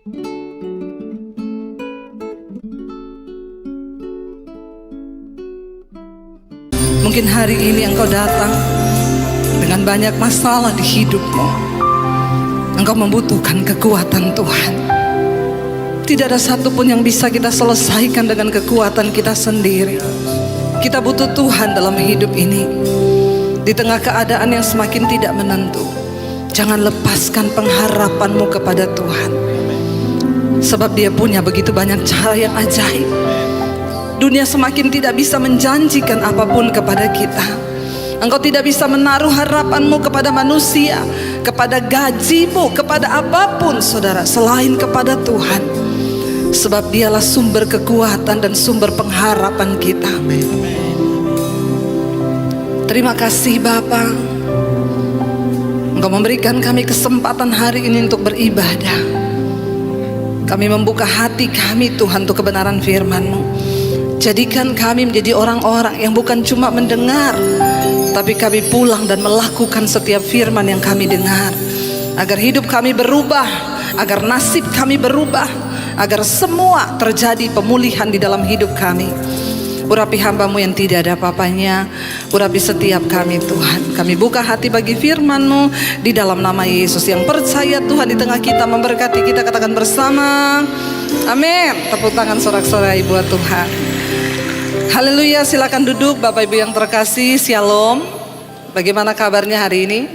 Mungkin hari ini engkau datang dengan banyak masalah di hidupmu. Engkau membutuhkan kekuatan Tuhan. Tidak ada satupun yang bisa kita selesaikan dengan kekuatan kita sendiri. Kita butuh Tuhan dalam hidup ini. Di tengah keadaan yang semakin tidak menentu, jangan lepaskan pengharapanmu kepada Tuhan. Sebab Dia punya begitu banyak cara yang ajaib. Dunia semakin tidak bisa menjanjikan apapun kepada kita. Engkau tidak bisa menaruh harapanmu kepada manusia, kepada gajimu, kepada apapun saudara, selain kepada Tuhan. Sebab Dialah sumber kekuatan dan sumber pengharapan kita. Terima kasih Bapa, Engkau memberikan kami kesempatan hari ini untuk beribadah. Kami membuka hati kami Tuhan untuk kebenaran firman-Mu. Jadikan kami menjadi orang-orang yang bukan cuma mendengar, tapi kami pulang dan melakukan setiap firman yang kami dengar. Agar hidup kami berubah, agar nasib kami berubah, agar semua terjadi pemulihan di dalam hidup kami. Urapi hamba-Mu yang tidak ada apa-apanya, urapi setiap kami Tuhan. Kami buka hati bagi firman-Mu di dalam nama Yesus. Yang percaya Tuhan di tengah kita memberkati kita, katakan bersama amin. Tepuk tangan sorak-sorai buat Tuhan. Haleluya, silakan duduk Bapak Ibu yang terkasih. Shalom. Bagaimana kabarnya hari ini?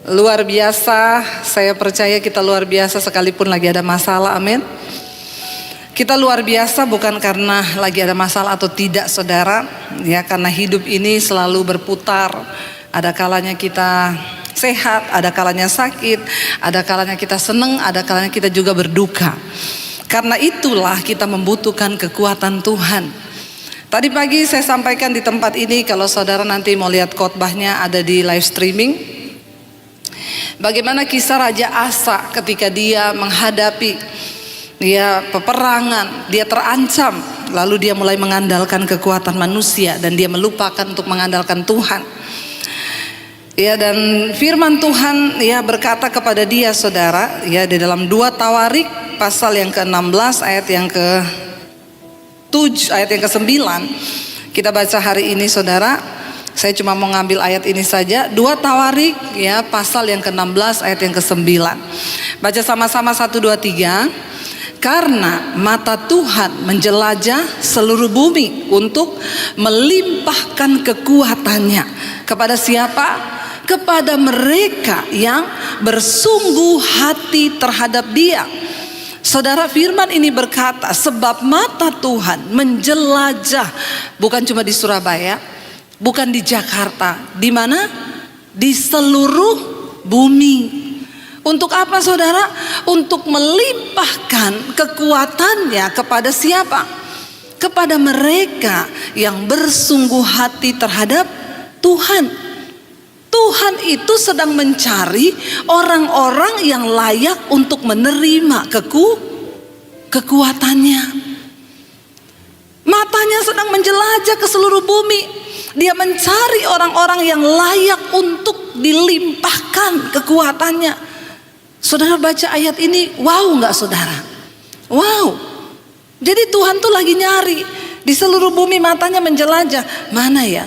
Luar biasa. Saya percaya kita luar biasa sekalipun lagi ada masalah. Amin. Kita luar biasa bukan karena lagi ada masalah atau tidak saudara, ya, karena hidup ini selalu berputar. Ada kalanya kita sehat, ada kalanya sakit, ada kalanya kita senang, ada kalanya kita juga berduka. Karena itulah kita membutuhkan kekuatan Tuhan. Tadi pagi saya sampaikan di tempat ini, kalau saudara nanti mau lihat khotbahnya ada di live streaming. Bagaimana kisah Raja Asa ketika dia menghadapi peperangan, dia terancam, lalu dia mulai mengandalkan kekuatan manusia dan dia melupakan untuk mengandalkan Tuhan. Ya, dan firman Tuhan berkata kepada dia saudara, di dalam 2 Tawarik pasal yang ke-16 ayat yang ke-7 ayat yang ke-9 kita baca hari ini saudara. Saya cuma mau ngambil ayat ini saja, 2 Tawarik pasal yang ke-16 ayat yang ke-9. Baca sama-sama 1 2 3. Karena mata Tuhan menjelajah seluruh bumi untuk melimpahkan kekuatannya kepada siapa? Kepada mereka yang bersungguh hati terhadap Dia. Saudara, firman ini berkata, sebab mata Tuhan menjelajah, bukan cuma di Surabaya, bukan di Jakarta, di mana? Di seluruh bumi. Untuk apa saudara? Untuk melimpahkan kekuatannya kepada siapa? Kepada mereka yang bersungguh hati terhadap Tuhan. Tuhan itu sedang mencari orang-orang yang layak untuk menerima kekuatannya. Matanya sedang menjelajah ke seluruh bumi. Dia mencari orang-orang yang layak untuk dilimpahkan kekuatannya. Saudara baca ayat ini, wow nggak saudara? Wow. Jadi Tuhan tuh lagi nyari di seluruh bumi, matanya menjelajah. Mana ya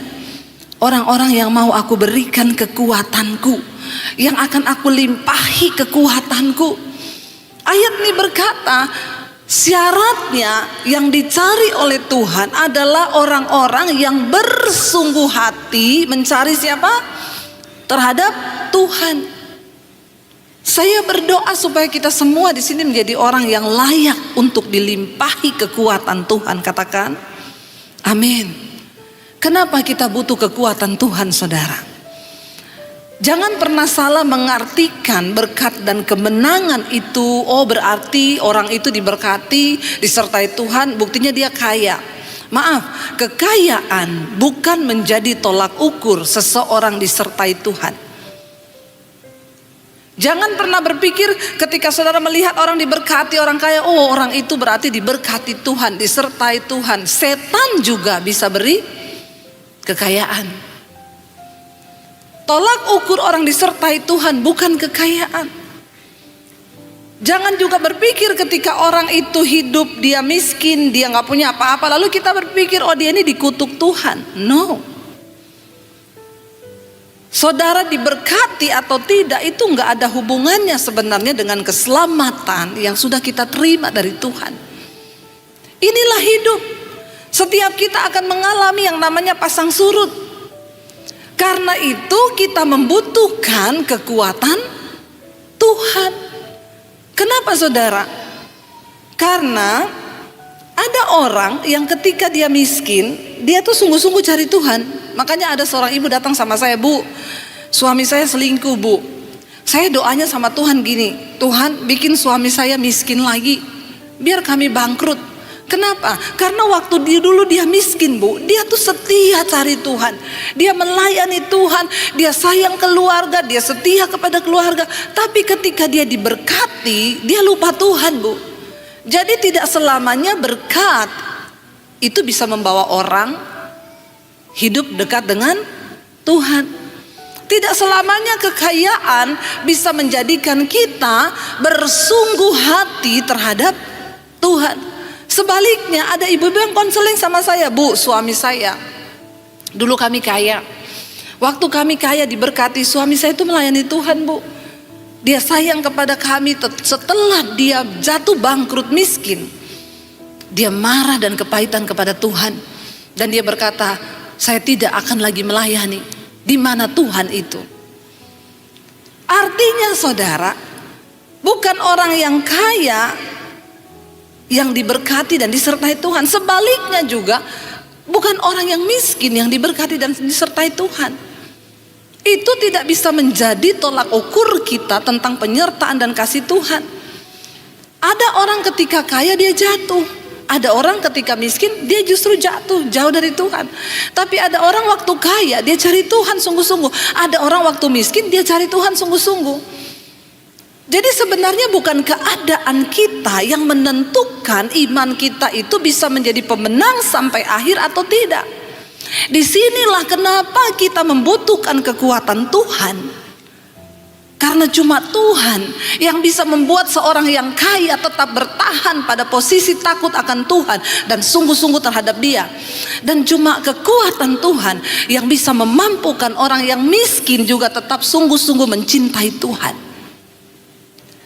orang-orang yang mau aku berikan kekuatanku, yang akan aku limpahi kekuatanku. Ayat ini berkata, syaratnya yang dicari oleh Tuhan adalah orang-orang yang bersungguh hati mencari siapa? Terhadap Tuhan. Saya berdoa supaya kita semua di sini menjadi orang yang layak untuk dilimpahi kekuatan Tuhan. Katakan, amin. Kenapa kita butuh kekuatan Tuhan saudara? Jangan pernah salah mengartikan berkat dan kemenangan itu, oh berarti orang itu diberkati, disertai Tuhan, buktinya dia kaya. Maaf, kekayaan bukan menjadi tolak ukur seseorang disertai Tuhan. Jangan pernah berpikir ketika saudara melihat orang diberkati, orang kaya, oh orang itu berarti diberkati Tuhan, disertai Tuhan. Setan juga bisa beri kekayaan. Tolak ukur orang disertai Tuhan bukan kekayaan. Jangan juga berpikir ketika orang itu hidup dia miskin, dia nggak punya apa-apa, lalu kita berpikir oh dia ini dikutuk Tuhan. No. Saudara diberkati atau tidak itu nggak ada hubungannya sebenarnya dengan keselamatan yang sudah kita terima dari Tuhan. Inilah hidup. Setiap kita akan mengalami yang namanya pasang surut. Karena itu kita membutuhkan kekuatan Tuhan. Kenapa saudara? Karena ada orang yang ketika dia miskin, dia tuh sungguh-sungguh cari Tuhan. Makanya ada seorang ibu datang sama saya, Bu, suami saya selingkuh, Bu. Saya doanya sama Tuhan gini, Tuhan bikin suami saya miskin lagi, biar kami bangkrut. Kenapa? Karena waktu dulu dia miskin, Bu, dia tuh setia cari Tuhan. Dia melayani Tuhan, dia sayang keluarga, dia setia kepada keluarga. Tapi ketika dia diberkati, dia lupa Tuhan, Bu. Jadi tidak selamanya berkat itu bisa membawa orang hidup dekat dengan Tuhan. Tidak selamanya kekayaan bisa menjadikan kita bersungguh hati terhadap Tuhan. Sebaliknya ada ibu-ibu yang konseling sama saya, Bu, suami saya dulu kami kaya. Waktu kami kaya diberkati, suami saya itu melayani Tuhan, Bu. Dia sayang kepada kami. Setelah dia jatuh bangkrut miskin, dia marah dan kepahitan kepada Tuhan. Dan dia berkata, saya tidak akan lagi melayani. Di mana Tuhan itu? Artinya saudara, bukan orang yang kaya yang diberkati dan disertai Tuhan. Sebaliknya juga bukan orang yang miskin yang diberkati dan disertai Tuhan. Itu tidak bisa menjadi tolak ukur kita tentang penyertaan dan kasih Tuhan. Ada orang ketika kaya dia jatuh, ada orang ketika miskin dia justru jatuh jauh dari Tuhan. Tapi ada orang waktu kaya dia cari Tuhan sungguh-sungguh, ada orang waktu miskin dia cari Tuhan sungguh-sungguh. Jadi sebenarnya bukan keadaan kita yang menentukan iman kita itu bisa menjadi pemenang sampai akhir atau tidak. Disinilah kenapa kita membutuhkan kekuatan Tuhan. Karena cuma Tuhan yang bisa membuat seorang yang kaya tetap bertahan pada posisi takut akan Tuhan dan sungguh-sungguh terhadap Dia. Dan cuma kekuatan Tuhan yang bisa memampukan orang yang miskin juga tetap sungguh-sungguh mencintai Tuhan.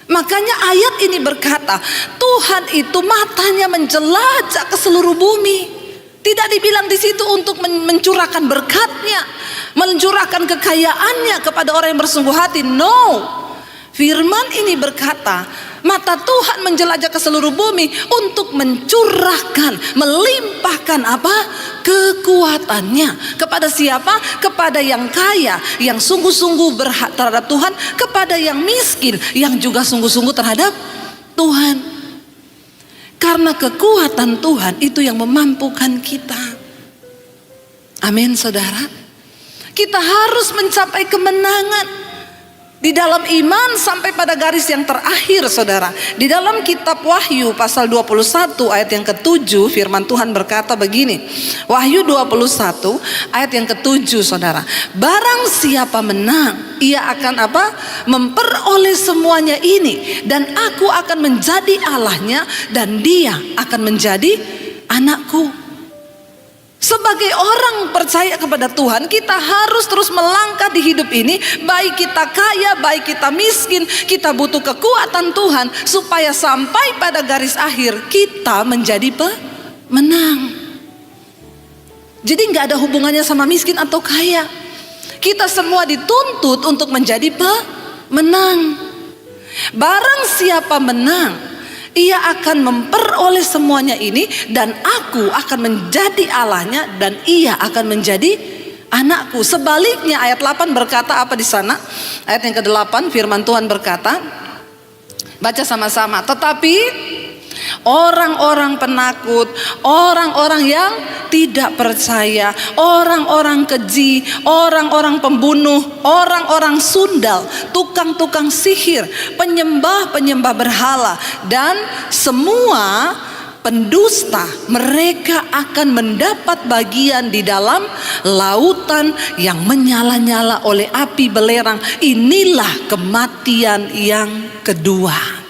Makanya ayat ini berkata, Tuhan itu matanya menjelajah ke seluruh bumi. Tidak dibilang di situ untuk mencurahkan berkatnya, mencurahkan kekayaannya kepada orang yang bersungguh hati. No. Firman ini berkata, mata Tuhan menjelajah ke seluruh bumi untuk mencurahkan, melimpahkan apa? Kekuatannya. Kepada siapa? Kepada yang kaya, yang sungguh-sungguh berhak terhadap Tuhan, kepada yang miskin, yang juga sungguh-sungguh terhadap Tuhan. Karena kekuatan Tuhan itu yang memampukan kita. Amin, saudara. Kita harus mencapai kemenangan di dalam iman sampai pada garis yang terakhir, saudara. Di dalam kitab Wahyu pasal 21 ayat yang ke-7, firman Tuhan berkata begini. Wahyu 21 ayat yang ke-7, saudara. Barang siapa menang, ia akan apa? Memperoleh semuanya ini, dan aku akan menjadi Allahnya, dan dia akan menjadi anakku. Sebagai orang percaya kepada Tuhan, kita harus terus melangkah di hidup ini. Baik kita kaya, baik kita miskin, kita butuh kekuatan Tuhan supaya sampai pada garis akhir kita menjadi pemenang. Jadi gak ada hubungannya sama miskin atau kaya. Kita semua dituntut untuk menjadi pemenang. Barang siapa menang, ia akan memperoleh semuanya ini, dan aku akan menjadi Allahnya, dan ia akan menjadi anakku. Sebaliknya ayat 8 berkata apa di sana? Ayat yang ke-8 firman Tuhan berkata, baca sama-sama. Tetapi orang-orang penakut, orang-orang yang tidak percaya, orang-orang keji, orang-orang pembunuh, orang-orang sundal, tukang-tukang sihir, penyembah-penyembah berhala, dan semua pendusta, mereka akan mendapat bagian di dalam lautan yang menyala-nyala oleh api belerang. Inilah kematian yang kedua.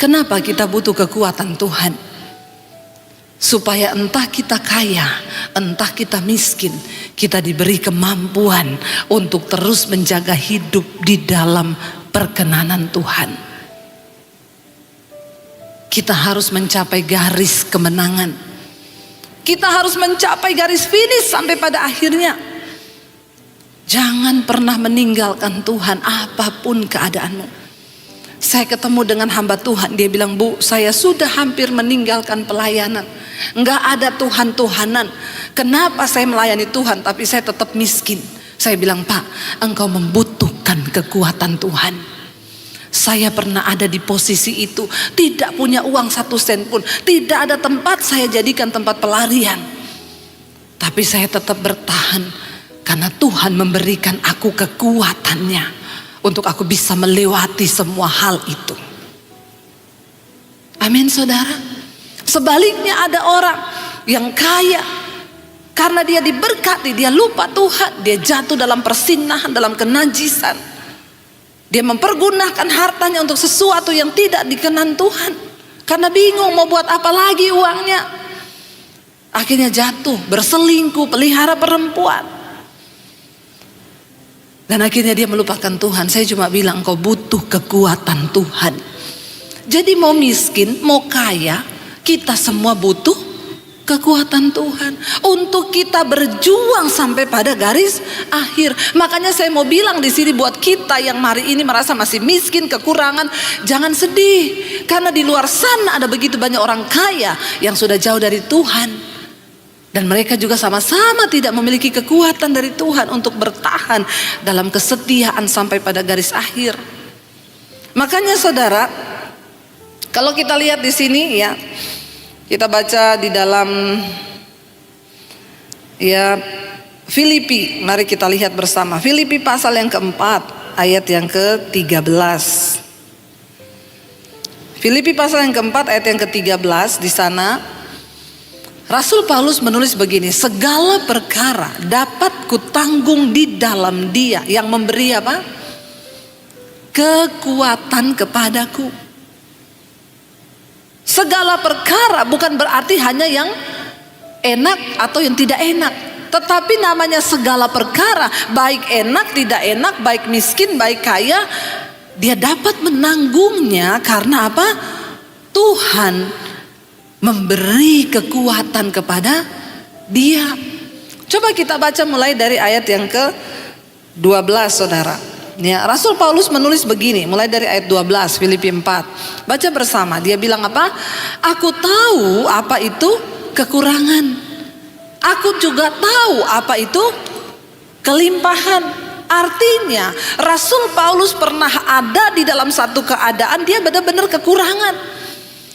Kenapa kita butuh kekuatan Tuhan? Supaya entah kita kaya, entah kita miskin, kita diberi kemampuan untuk terus menjaga hidup di dalam perkenanan Tuhan. Kita harus mencapai garis kemenangan. Kita harus mencapai garis finish sampai pada akhirnya. Jangan pernah meninggalkan Tuhan apapun keadaanmu. Saya ketemu dengan hamba Tuhan, dia bilang, "Bu, saya sudah hampir meninggalkan pelayanan. Enggak ada Tuhan-Tuhanan. Kenapa saya melayani Tuhan tapi saya tetap miskin?" Saya bilang, "Pak, engkau membutuhkan kekuatan Tuhan." Saya pernah ada di posisi itu, tidak punya uang 1 sen pun, tidak ada tempat saya jadikan tempat pelarian. Tapi saya tetap bertahan karena Tuhan memberikan aku kekuatannya untuk aku bisa melewati semua hal itu. Amin, saudara. Sebaliknya ada orang yang kaya, karena dia diberkati, dia lupa Tuhan, dia jatuh dalam persinahan, dalam kenajisan. Dia mempergunakan hartanya untuk sesuatu yang tidak dikenan Tuhan, karena bingung mau buat apa lagi uangnya. Akhirnya jatuh, berselingkuh, pelihara perempuan. Dan akhirnya dia melupakan Tuhan. Saya cuma bilang, engkau butuh kekuatan Tuhan. Jadi mau miskin, mau kaya, kita semua butuh kekuatan Tuhan untuk kita berjuang sampai pada garis akhir. Makanya saya mau bilang di sini buat kita yang hari ini merasa masih miskin, kekurangan, jangan sedih, karena di luar sana ada begitu banyak orang kaya yang sudah jauh dari Tuhan. Dan mereka juga sama-sama tidak memiliki kekuatan dari Tuhan untuk bertahan dalam kesetiaan sampai pada garis akhir. Makanya saudara, kalau kita lihat di sini ya, kita baca di dalam ya Filipi, mari kita lihat bersama. Filipi pasal yang keempat, ayat yang ke-13. Filipi pasal yang keempat, ayat yang ke-13, di sana Rasul Paulus menulis begini, segala perkara dapat kutanggung di dalam Dia yang memberi apa? Kekuatan kepadaku. Segala perkara bukan berarti hanya yang enak atau yang tidak enak, tetapi namanya segala perkara, baik enak, tidak enak, baik miskin, baik kaya, dia dapat menanggungnya karena apa? Tuhan memberi kekuatan kepada dia. Coba kita baca mulai dari ayat yang ke-12, saudara. Ya, Rasul Paulus menulis begini, mulai dari ayat 12, Filipi 4. Baca bersama, dia bilang apa? Aku tahu apa itu kekurangan. Aku juga tahu apa itu kelimpahan. Artinya, Rasul Paulus pernah ada di dalam satu keadaan dia benar-benar kekurangan.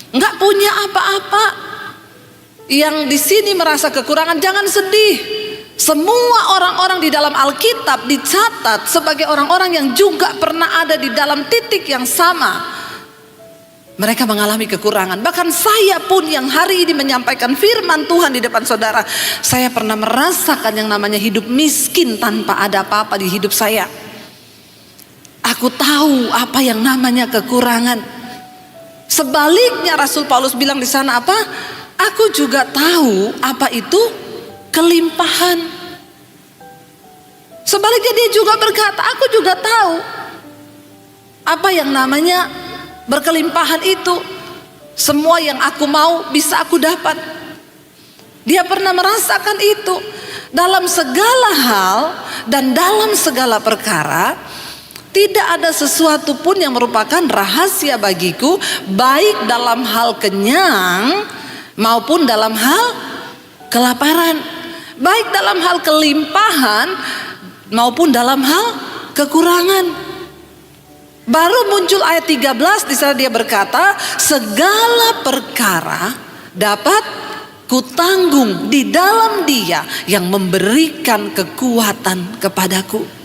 Enggak punya apa-apa. Yang di sini merasa kekurangan, jangan sedih. Semua orang-orang di dalam Alkitab dicatat sebagai orang-orang yang juga pernah ada di dalam titik yang sama. Mereka mengalami kekurangan. Bahkan saya pun yang hari ini menyampaikan firman Tuhan di depan saudara, saya pernah merasakan yang namanya hidup miskin tanpa ada apa-apa di hidup saya. Aku tahu apa yang namanya kekurangan. Sebaliknya Rasul Paulus bilang di sana apa? Aku juga tahu apa itu kelimpahan. Sebaliknya dia juga berkata, aku juga tahu apa yang namanya berkelimpahan itu. Semua yang aku mau bisa aku dapat. Dia pernah merasakan itu dalam segala hal dan dalam segala perkara. Tidak ada sesuatu pun yang merupakan rahasia bagiku, baik dalam hal kenyang maupun dalam hal kelaparan, baik dalam hal kelimpahan maupun dalam hal kekurangan. Baru muncul ayat 13, di sana dia berkata, segala perkara dapat kutanggung di dalam Dia yang memberikan kekuatan kepadaku.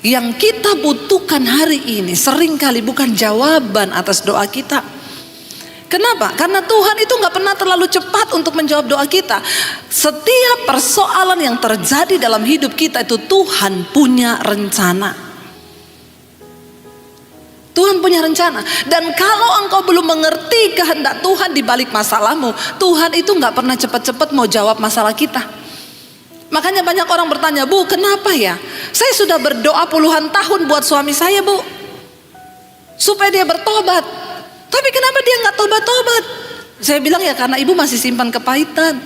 Yang kita butuhkan hari ini seringkali bukan jawaban atas doa kita. Kenapa? Karena Tuhan itu gak pernah terlalu cepat untuk menjawab doa kita. Setiap persoalan yang terjadi dalam hidup kita itu Tuhan punya rencana. Tuhan punya rencana. Dan kalau engkau belum mengerti kehendak Tuhan di balik masalahmu, Tuhan itu gak pernah cepat-cepat mau jawab masalah kita. Makanya banyak orang bertanya, Bu, kenapa ya? Saya sudah berdoa puluhan tahun buat suami saya, Bu, supaya dia bertobat. Tapi kenapa dia gak tobat-tobat? Saya bilang, ya karena ibu masih simpan kepahitan.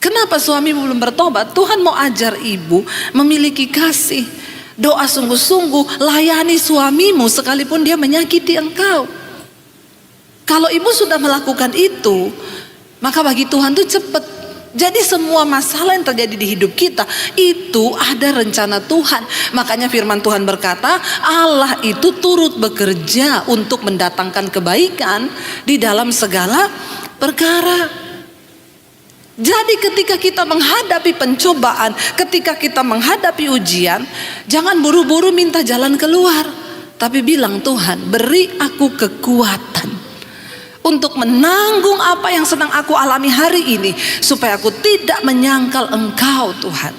Kenapa suami belum bertobat? Tuhan mau ajar ibu memiliki kasih. Doa sungguh-sungguh, layani suamimu sekalipun dia menyakiti engkau. Kalau ibu sudah melakukan itu, maka bagi Tuhan itu cepat. Jadi semua masalah yang terjadi di hidup kita itu ada rencana Tuhan. Makanya firman Tuhan berkata, Allah itu turut bekerja untuk mendatangkan kebaikan di dalam segala perkara. Jadi ketika kita menghadapi pencobaan, ketika kita menghadapi ujian, jangan buru-buru minta jalan keluar, tapi bilang, Tuhan, beri aku kekuatan untuk menanggung apa yang sedang aku alami hari ini, supaya aku tidak menyangkal Engkau, Tuhan.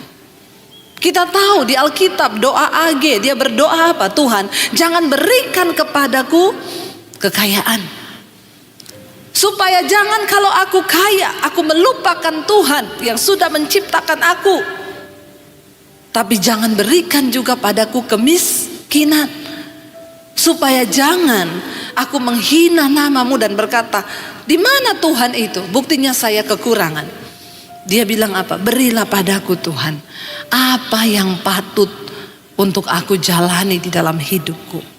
Kita tahu di Alkitab doa AG, dia berdoa apa? Tuhan, jangan berikan kepadaku kekayaan, supaya jangan kalau aku kaya, aku melupakan Tuhan yang sudah menciptakan aku. Tapi jangan berikan juga padaku kemiskinan, supaya jangan aku menghina namamu dan berkata, di mana Tuhan itu? Buktinya saya kekurangan. Dia bilang apa? Berilah padaku Tuhan apa yang patut untuk aku jalani di dalam hidupku.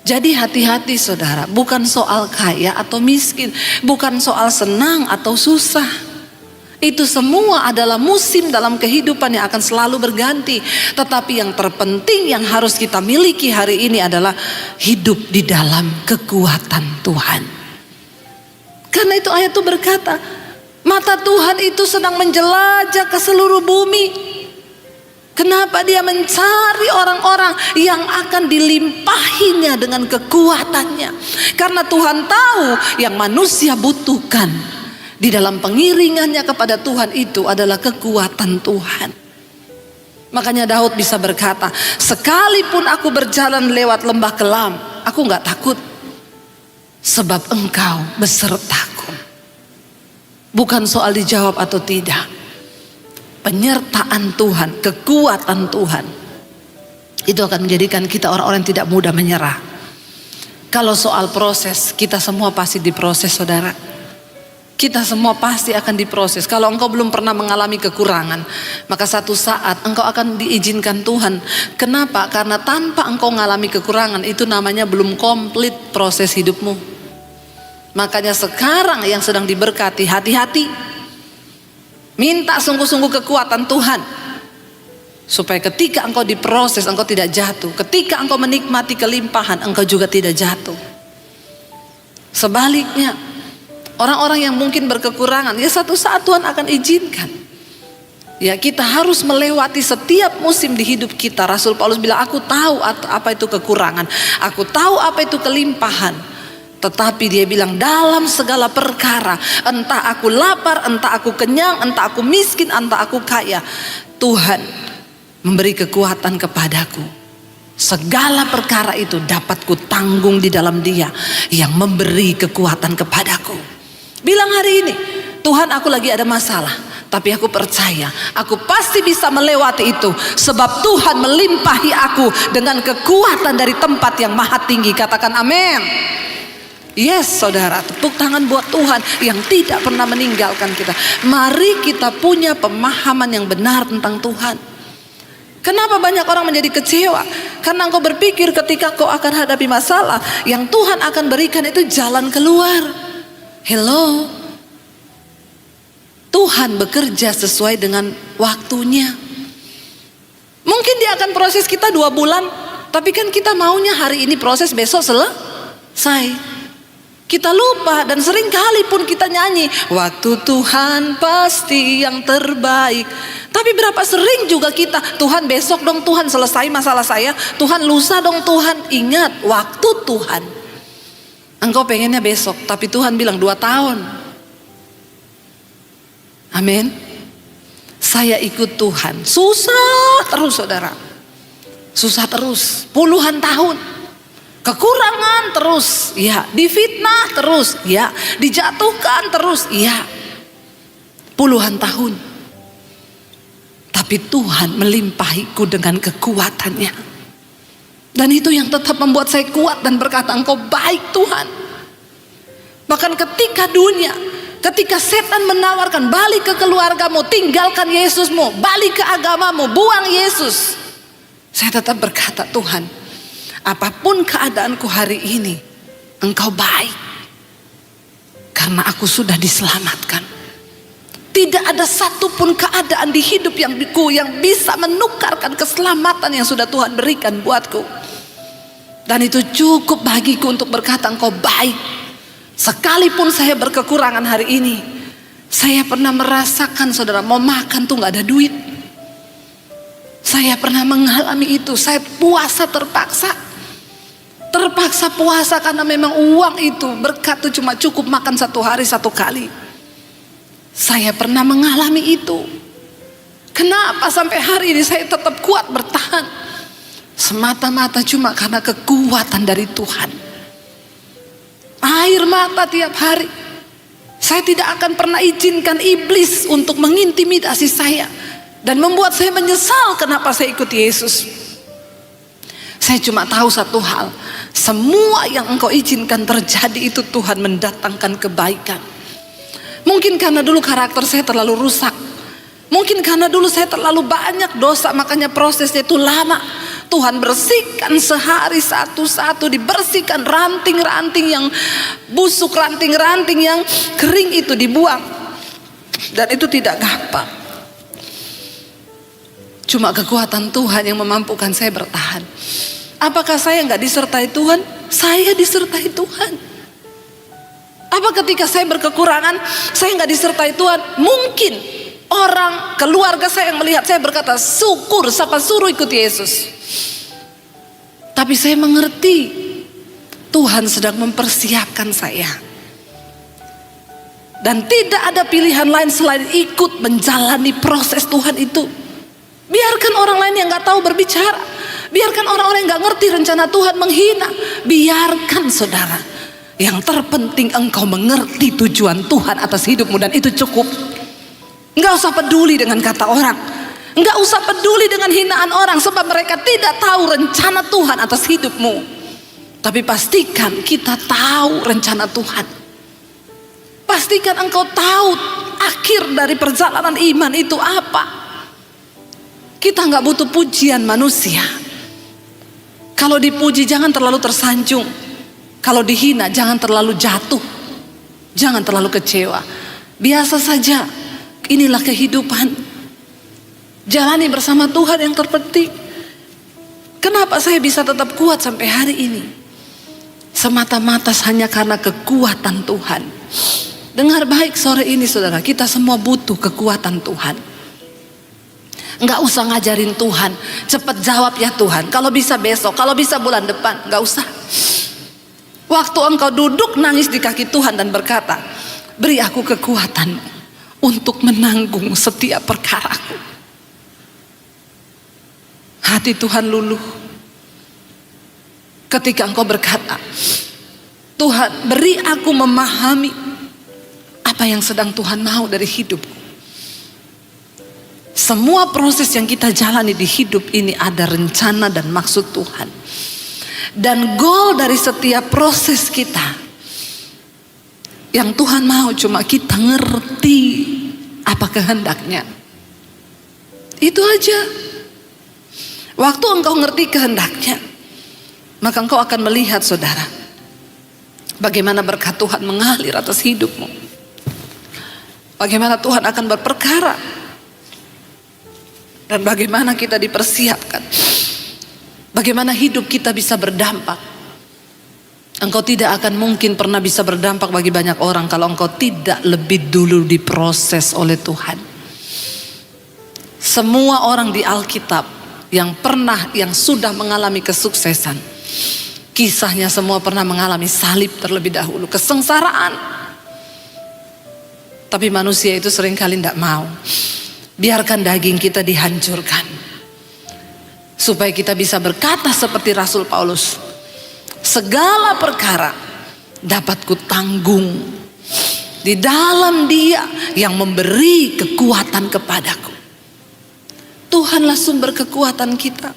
Jadi hati-hati saudara, bukan soal kaya atau miskin, bukan soal senang atau susah. Itu semua adalah musim dalam kehidupan yang akan selalu berganti. Tetapi yang terpenting yang harus kita miliki hari ini adalah hidup di dalam kekuatan Tuhan. Karena itu ayat itu berkata, mata Tuhan itu sedang menjelajah ke seluruh bumi. Kenapa dia mencari orang-orang yang akan dilimpahinya dengan kekuatannya? Karena Tuhan tahu yang manusia butuhkan di dalam pengiringannya kepada Tuhan itu adalah kekuatan Tuhan. Makanya Daud bisa berkata, sekalipun aku berjalan lewat lembah kelam, aku gak takut, sebab Engkau besertaku. Bukan soal dijawab atau tidak, penyertaan Tuhan, kekuatan Tuhan itu akan menjadikan kita orang-orang yang tidak mudah menyerah. Kalau soal proses, kita semua pasti diproses saudara. Kita semua pasti akan diproses. Kalau engkau belum pernah mengalami kekurangan, maka satu saat engkau akan diizinkan Tuhan. Kenapa? Karena tanpa engkau mengalami kekurangan, itu namanya belum komplit proses hidupmu. Makanya sekarang yang sedang diberkati, hati-hati. Minta sungguh-sungguh kekuatan Tuhan, supaya ketika engkau diproses, engkau tidak jatuh. Ketika engkau menikmati kelimpahan, engkau juga tidak jatuh. Sebaliknya, orang-orang yang mungkin berkekurangan, ya satu saat Tuhan akan izinkan. Ya, kita harus melewati setiap musim di hidup kita. Rasul Paulus bilang, aku tahu apa itu kekurangan, aku tahu apa itu kelimpahan. Tetapi dia bilang, dalam segala perkara, entah aku lapar, entah aku kenyang, entah aku miskin, entah aku kaya, Tuhan memberi kekuatan kepadaku. Segala perkara itu dapat ku tanggung di dalam Dia yang memberi kekuatan kepadaku. Bilang hari ini, Tuhan, aku lagi ada masalah, tapi aku percaya aku pasti bisa melewati itu, sebab Tuhan melimpahi aku dengan kekuatan dari tempat yang maha tinggi. Katakan amin. Yes saudara, tepuk tangan buat Tuhan yang tidak pernah meninggalkan kita. Mari kita punya pemahaman yang benar tentang Tuhan. Kenapa banyak orang menjadi kecewa? Karena engkau berpikir ketika kau akan hadapi masalah, yang Tuhan akan berikan itu jalan keluar. Hello, Tuhan bekerja sesuai dengan waktunya. Mungkin dia akan proses kita 2 bulan, tapi kan kita maunya hari ini proses, besok selesai. Kita lupa, dan sering kali pun kita nyanyi, waktu Tuhan pasti yang terbaik. Tapi berapa sering juga kita, Tuhan besok dong Tuhan selesai masalah saya, Tuhan lusa dong Tuhan. Ingat, waktu Tuhan. Engkau pengennya besok, tapi Tuhan bilang 2 tahun. Amin. Saya ikut Tuhan, susah terus saudara. susah terus, puluhan tahun, kekurangan terus, ya, difitnah terus, ya, dijatuhkan terus, ya, puluhan tahun. Tapi Tuhan melimpahiku dengan kekuatannya. Dan itu yang tetap membuat saya kuat dan berkata, Engkau baik Tuhan. Bahkan ketika setan menawarkan, balik ke keluargamu, tinggalkan Yesusmu, balik ke agamamu, buang Yesus, saya tetap berkata, Tuhan, apapun keadaanku hari ini, Engkau baik. Karena aku sudah diselamatkan. Tidak ada satupun keadaan di hidup yang bisa menukarkan keselamatan yang sudah Tuhan berikan buatku. Dan itu cukup bagiku untuk berkata, Engkau baik. Sekalipun saya berkekurangan hari ini, saya pernah merasakan, saudara, mau makan tuh gak ada duit. Saya pernah mengalami itu. Saya puasa terpaksa puasa karena memang uang itu, berkat itu cuma cukup makan 1 hari 1 kali. Saya pernah mengalami itu. Kenapa sampai hari ini saya tetap kuat bertahan? Semata-mata cuma karena kekuatan dari Tuhan. Air mata tiap hari. Saya tidak akan pernah izinkan iblis untuk mengintimidasi saya dan membuat saya menyesal kenapa saya ikut Yesus. Saya cuma tahu satu hal, semua yang Engkau izinkan terjadi itu Tuhan mendatangkan kebaikan. Mungkin karena dulu karakter saya terlalu rusak. Mungkin karena dulu saya terlalu banyak dosa, makanya prosesnya itu lama. Tuhan bersihkan sehari satu-satu, dibersihkan ranting-ranting yang busuk, ranting-ranting yang kering itu dibuang. Dan itu tidak gampang. Cuma kekuatan Tuhan yang memampukan saya bertahan. Apakah saya nggak disertai Tuhan? Saya disertai Tuhan. Apa ketika saya berkekurangan, saya nggak disertai Tuhan? Mungkin orang keluarga saya yang melihat saya berkata, syukur, siapa suruh ikut Yesus. Tapi saya mengerti Tuhan sedang mempersiapkan saya. Dan tidak ada pilihan lain selain ikut menjalani proses Tuhan itu. Biarkan orang lain yang nggak tahu berbicara. Biarkan orang-orang yang nggak ngerti rencana Tuhan menghina. Biarkan, saudara. Yang terpenting engkau mengerti tujuan Tuhan atas hidupmu, dan itu cukup. Enggak usah peduli dengan kata orang. Enggak usah peduli dengan hinaan orang, sebab mereka tidak tahu rencana Tuhan atas hidupmu. Tapi pastikan kita tahu rencana Tuhan. Pastikan engkau tahu akhir dari perjalanan iman itu apa. Kita enggak butuh pujian manusia. Kalau dipuji jangan terlalu tersanjung. Kalau dihina jangan terlalu jatuh. Jangan terlalu kecewa. Biasa saja. Inilah kehidupan. Jalani bersama Tuhan yang terpenting. Kenapa saya bisa tetap kuat sampai hari ini? Semata-mata hanya karena kekuatan Tuhan. Dengar baik sore ini, saudara, kita semua butuh kekuatan Tuhan. Enggak usah ngajarin Tuhan, cepat jawab ya Tuhan, kalau bisa besok, kalau bisa bulan depan. Enggak usah. Waktu engkau duduk nangis di kaki Tuhan dan berkata, beri aku kekuatan untuk menanggung setiap perkaraku. Hati Tuhan luluh. Ketika engkau berkata, Tuhan beri aku memahami apa yang sedang Tuhan mau dari hidupku. Semua proses yang kita jalani di hidup ini ada rencana dan maksud Tuhan. Dan goal dari setiap proses kita, yang Tuhan mau cuma kita ngerti apa kehendaknya. Itu aja. Waktu engkau ngerti kehendaknya, maka engkau akan melihat, saudara, bagaimana berkat Tuhan mengalir atas hidupmu. Bagaimana Tuhan akan berperkara. Dan bagaimana kita dipersiapkan. Bagaimana hidup kita bisa berdampak. Engkau tidak akan mungkin pernah bisa berdampak bagi banyak orang kalau engkau tidak lebih dulu diproses oleh Tuhan. Semua orang di Alkitab yang sudah mengalami kesuksesan, kisahnya semua pernah mengalami salib terlebih dahulu, kesengsaraan. Tapi manusia itu seringkali tidak mau. Biarkan daging kita dihancurkan supaya kita bisa berkata seperti Rasul Paulus, segala perkara dapat kutanggung di dalam Dia yang memberi kekuatan kepadaku. Tuhanlah sumber kekuatan kita.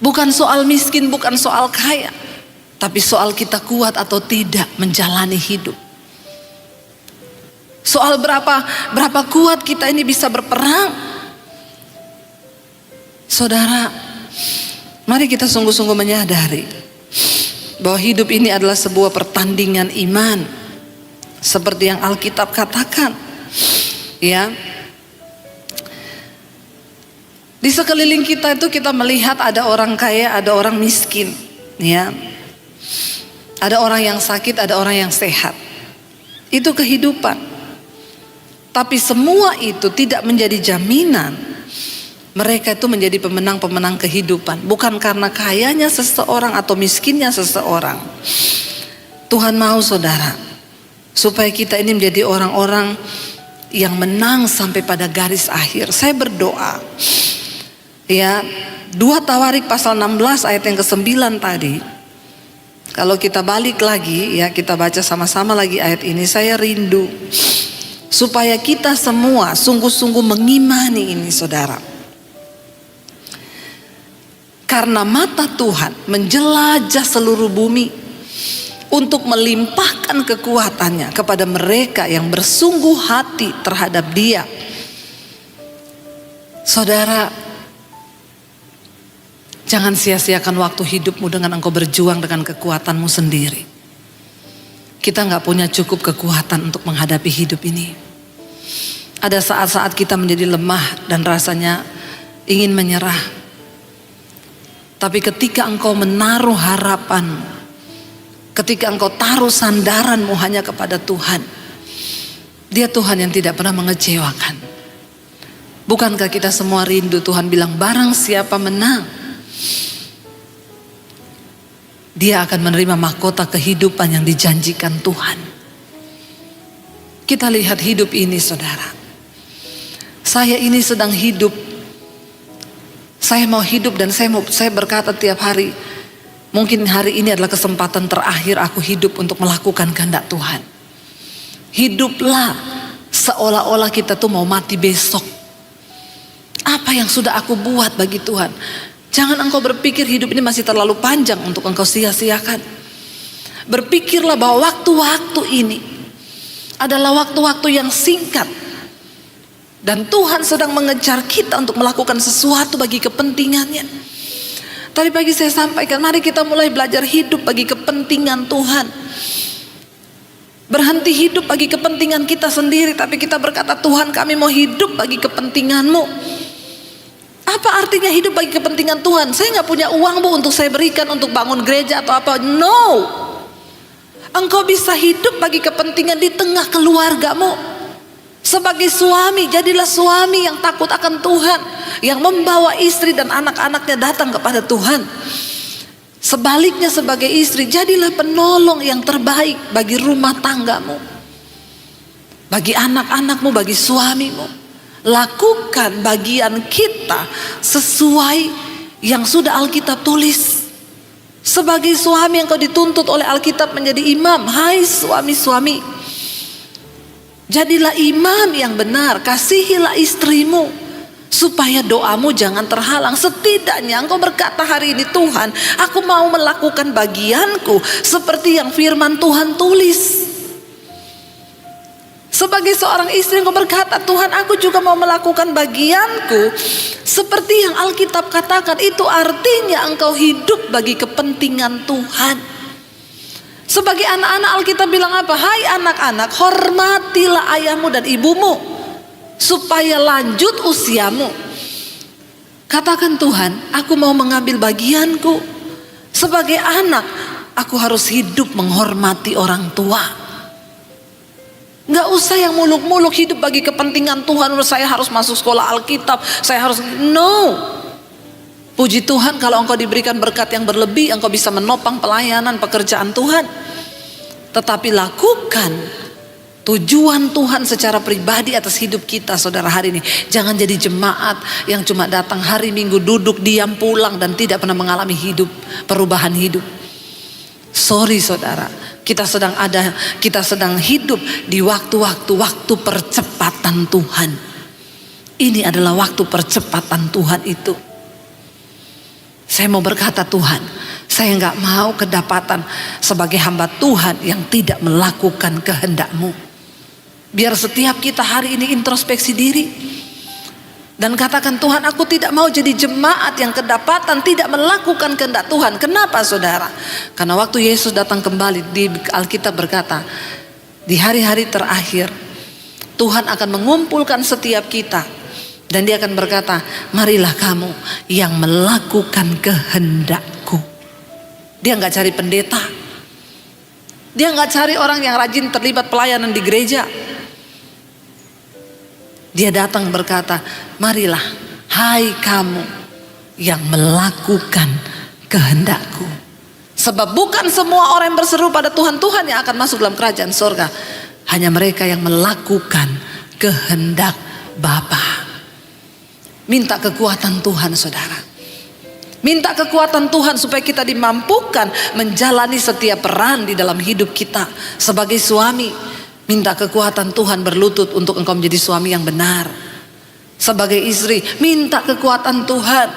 Bukan soal miskin, bukan soal kaya, tapi soal kita kuat atau tidak menjalani hidup. Soal berapa kuat kita ini bisa berperang. Saudara, mari kita sungguh-sungguh menyadari bahwa hidup ini adalah sebuah pertandingan iman, seperti yang Alkitab katakan. Ya, di sekeliling kita itu kita melihat ada orang kaya, ada orang miskin, ya. Ada orang yang sakit, ada orang yang sehat. Itu kehidupan. Tapi semua itu tidak menjadi jaminan mereka itu menjadi pemenang-pemenang kehidupan. Bukan karena kayanya seseorang atau miskinnya seseorang. Tuhan mau, saudara, supaya kita ini menjadi orang-orang yang menang sampai pada garis akhir. Saya berdoa, ya, 2 Tawarik pasal 16 ayat yang ke-9 tadi. Kalau kita balik lagi, ya, kita baca sama-sama lagi ayat ini. Saya rindu supaya kita semua sungguh-sungguh mengimani ini, saudara. Karena mata Tuhan menjelajah seluruh bumi untuk melimpahkan kekuatannya kepada mereka yang bersungguh hati terhadap Dia. Saudara, jangan sia-siakan waktu hidupmu dengan engkau berjuang dengan kekuatanmu sendiri. Kita gak punya cukup kekuatan untuk menghadapi hidup ini. Ada saat-saat kita menjadi lemah dan rasanya ingin menyerah. Tapi ketika engkau menaruh harapan, ketika engkau taruh sandaranmu hanya kepada Tuhan, Dia Tuhan yang tidak pernah mengecewakan. Bukankah kita semua rindu Tuhan bilang, barang siapa menang, dia akan menerima mahkota kehidupan yang dijanjikan Tuhan. Kita lihat hidup ini, saudara. Saya ini sedang hidup. Saya mau hidup dan saya berkata tiap hari, mungkin hari ini adalah kesempatan terakhir aku hidup untuk melakukan kehendak Tuhan. Hiduplah seolah-olah kita tuh mau mati besok. Apa yang sudah aku buat bagi Tuhan? Jangan engkau berpikir hidup ini masih terlalu panjang untuk engkau sia-siakan. Berpikirlah bahwa waktu-waktu ini adalah waktu-waktu yang singkat. Dan Tuhan sedang mengejar kita untuk melakukan sesuatu bagi kepentingannya. Tadi pagi saya sampaikan, mari kita mulai belajar hidup bagi kepentingan Tuhan. Berhenti hidup bagi kepentingan kita sendiri, tapi kita berkata, Tuhan, kami mau hidup bagi kepentingan-Mu. Apa artinya hidup bagi kepentingan Tuhan? Saya gak punya uang, Bu, untuk saya berikan untuk bangun gereja atau apa. No. Engkau bisa hidup bagi kepentingan di tengah keluargamu. Sebagai suami, jadilah suami yang takut akan Tuhan, yang membawa istri dan anak-anaknya datang kepada Tuhan. Sebaliknya sebagai istri, jadilah penolong yang terbaik bagi rumah tanggamu, bagi anak-anakmu, bagi suamimu. Lakukan bagian kita sesuai yang sudah Alkitab tulis. Sebagai suami yang kau dituntut oleh Alkitab menjadi imam. Hai suami-suami, jadilah imam yang benar. Kasihilah istrimu supaya doamu jangan terhalang. Setidaknya engkau berkata hari ini, Tuhan, aku mau melakukan bagianku seperti yang firman Tuhan tulis. Sebagai seorang istri engkau berkata, Tuhan, aku juga mau melakukan bagianku seperti yang Alkitab katakan. Itu artinya engkau hidup bagi kepentingan Tuhan. Sebagai anak-anak, Alkitab bilang apa? Hai anak-anak, hormatilah ayahmu dan ibumu supaya lanjut usiamu. Katakan, Tuhan, aku mau mengambil bagianku. Sebagai anak, aku harus hidup menghormati orang tua. Gak usah yang muluk-muluk hidup bagi kepentingan Tuhan. Saya harus masuk sekolah Alkitab, saya harus, no. Puji Tuhan kalau engkau diberikan berkat yang berlebih, engkau bisa menopang pelayanan pekerjaan Tuhan. Tetapi lakukan Tujuan Tuhan secara pribadi atas hidup kita saudara hari ini. Jangan jadi jemaat yang cuma datang hari Minggu, duduk, diam, pulang dan tidak pernah mengalami perubahan hidup. Sorry saudara, kita sedang hidup di waktu percepatan Tuhan. Ini adalah waktu percepatan Tuhan itu. Saya mau berkata, Tuhan, saya nggak mau kedapatan sebagai hamba Tuhan yang tidak melakukan kehendak-Mu. Biar setiap kita hari ini introspeksi diri dan katakan, Tuhan, aku tidak mau jadi jemaat yang kedapatan tidak melakukan kehendak Tuhan. Kenapa saudara? Karena waktu Yesus datang kembali, di Alkitab berkata, di hari-hari terakhir Tuhan akan mengumpulkan setiap kita dan Dia akan berkata, marilah kamu yang melakukan kehendak-Ku. Dia nggak cari pendeta, Dia nggak cari orang yang rajin terlibat pelayanan di gereja. Dia datang berkata, marilah hai kamu yang melakukan kehendak-Ku. Sebab bukan semua orang yang berseru pada Tuhan, Tuhan yang akan masuk dalam kerajaan surga. Hanya mereka yang melakukan kehendak Bapa. Minta kekuatan Tuhan saudara. Minta kekuatan Tuhan supaya kita dimampukan menjalani setiap peran di dalam hidup kita. Sebagai suami, minta kekuatan Tuhan berlutut untuk engkau menjadi suami yang benar. Sebagai istri, minta kekuatan Tuhan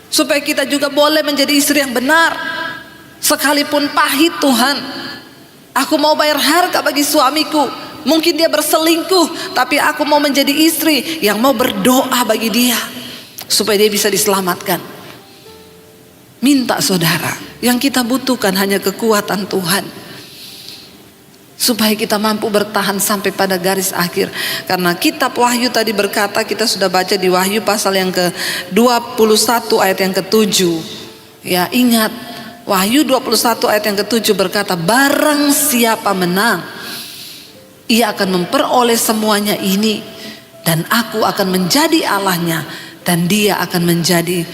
supaya kita juga boleh menjadi istri yang benar. Sekalipun pahit Tuhan, aku mau bayar harga bagi suamiku. Mungkin dia berselingkuh, tapi aku mau menjadi istri yang mau berdoa bagi dia supaya dia bisa diselamatkan. Minta saudara, yang kita butuhkan hanya kekuatan Tuhan supaya kita mampu bertahan sampai pada garis akhir. Karena kitab Wahyu tadi berkata, kita sudah baca di Wahyu pasal yang ke-21 ayat yang ke-7. Ya, ingat Wahyu 21 ayat yang ke-7 berkata, barang siapa menang, ia akan memperoleh semuanya ini, dan aku akan menjadi Allahnya dan dia akan menjadi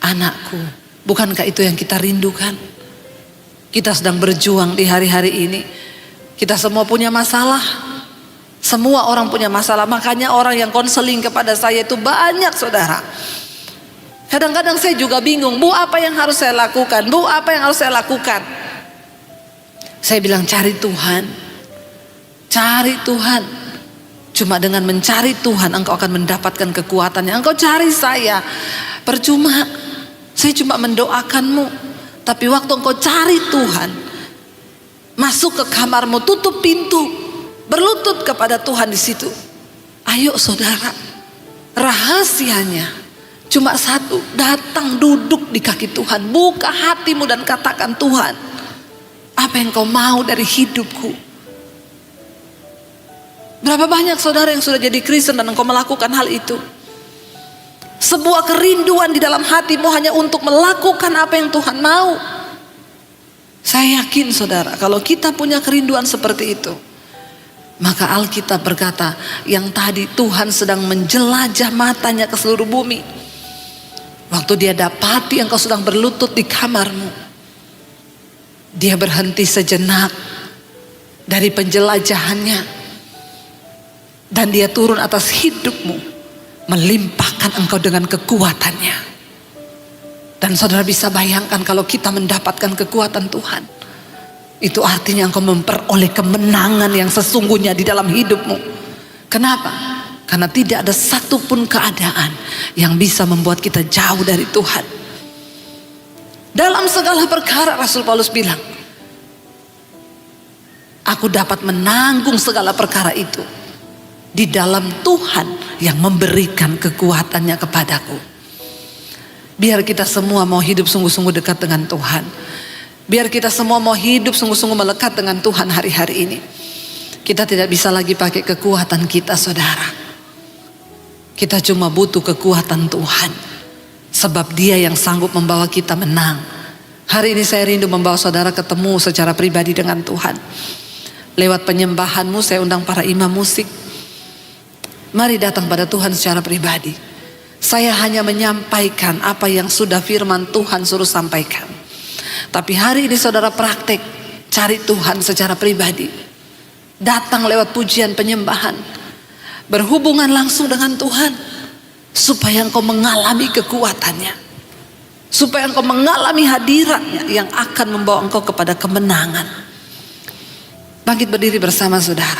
anakku. Bukankah itu yang kita rindukan? Kita sedang berjuang di hari-hari ini. Kita semua punya masalah. Semua orang punya masalah. Makanya orang yang konseling kepada saya itu banyak saudara. Kadang-kadang saya juga bingung, Bu, apa yang harus saya lakukan? Bu, apa yang harus saya lakukan? Saya bilang, cari Tuhan. Cari Tuhan. Cuma dengan mencari Tuhan engkau akan mendapatkan kekuatannya. Engkau cari saya, percuma. Saya cuma mendoakanmu. Tapi waktu engkau cari Tuhan, masuk ke kamarmu, tutup pintu, berlutut kepada Tuhan di situ. Ayo saudara, rahasianya cuma satu, datang duduk di kaki Tuhan, buka hatimu dan katakan, Tuhan, apa yang kau mau dari hidupku? Berapa banyak saudara yang sudah jadi Kristen dan engkau melakukan hal itu? Sebuah kerinduan di dalam hatimu hanya untuk melakukan apa yang Tuhan mau. Saya yakin saudara, kalau kita punya kerinduan seperti itu, maka Alkitab berkata, yang tadi Tuhan sedang menjelajah matanya ke seluruh bumi. Waktu dia dapati engkau sedang berlutut di kamarmu, dia berhenti sejenak dari penjelajahannya, dan dia turun atas hidupmu, melimpahkan engkau dengan kekuatannya. Dan saudara bisa bayangkan kalau kita mendapatkan kekuatan Tuhan, itu artinya engkau memperoleh kemenangan yang sesungguhnya di dalam hidupmu. Kenapa? Karena tidak ada satupun keadaan yang bisa membuat kita jauh dari Tuhan. Dalam segala perkara Rasul Paulus bilang, aku dapat menanggung segala perkara itu di dalam Tuhan yang memberikan kekuatannya kepadaku. Biar kita semua mau hidup sungguh-sungguh dekat dengan Tuhan. Biar kita semua mau hidup sungguh-sungguh melekat dengan Tuhan hari-hari ini. Kita tidak bisa lagi pakai kekuatan kita saudara. Kita cuma butuh kekuatan Tuhan. Sebab Dia yang sanggup membawa kita menang. Hari ini saya rindu membawa saudara ketemu secara pribadi dengan Tuhan. Lewat penyembahanmu saya undang para imam musik. Mari datang pada Tuhan secara pribadi. Saya hanya menyampaikan apa yang sudah firman Tuhan suruh sampaikan. Tapi hari ini saudara praktek, cari Tuhan secara pribadi. datang lewat pujian penyembahan, berhubungan langsung dengan Tuhan, supaya engkau mengalami kekuatannya, supaya engkau mengalami hadiratnya yang akan membawa engkau kepada kemenangan. Bangkit berdiri bersama saudara.